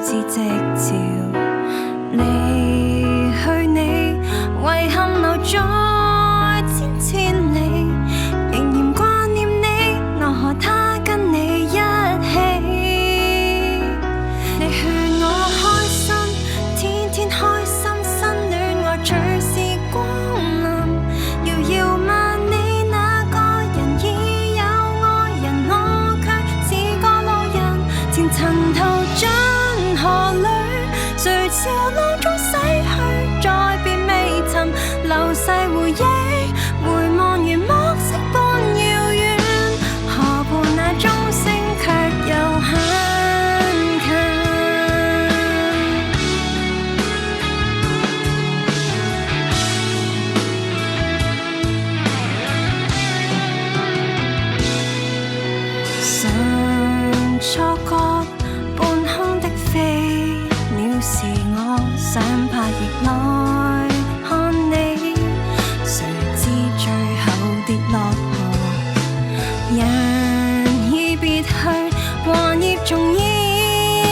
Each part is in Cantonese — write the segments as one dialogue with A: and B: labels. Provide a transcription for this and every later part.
A: 是夕照。離去你，遺憾留在千千里，仍然掛念你，奈何他跟你一起。你勸我開心，天天開心，新戀愛隨時光臨。遙遙萬里那個人已有愛人，我卻似個路人，前塵途盡河裏，誰潮浪中逝去，再別未尋，流逝回憶，回望如暮色般遙遠，河畔那鐘聲卻又很近。常錯覺半空的飛鳥是我，想拍翼來看你，誰知最後跌落河。人已別去，黃葉仲異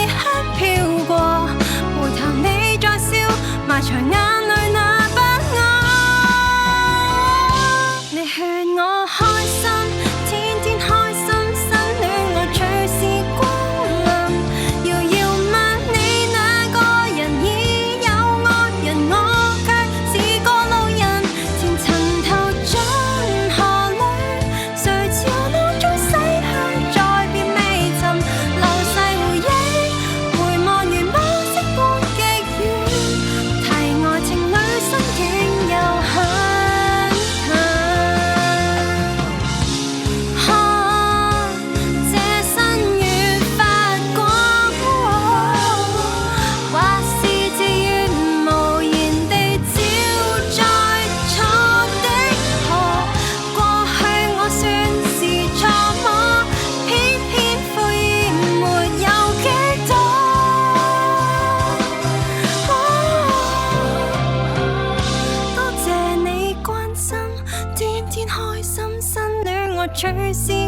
A: 香飄過，回頭你再笑，埋藏眼淚那不安。你勸我開心，天天開心，新戀愛隨時光臨。遙遙萬里那個人已有愛人，我卻是個路人，前塵途盡河裏，誰潮浪中逝去，再別未尋，流逝回憶，回望如暮色般極遠，題外情侶心境又很近。看這新月發光，或是自願無言地照在錯的河。過去我算是錯麼？偏偏悔意沒有幾多。多謝你關心，天天開心，新戀愛隨時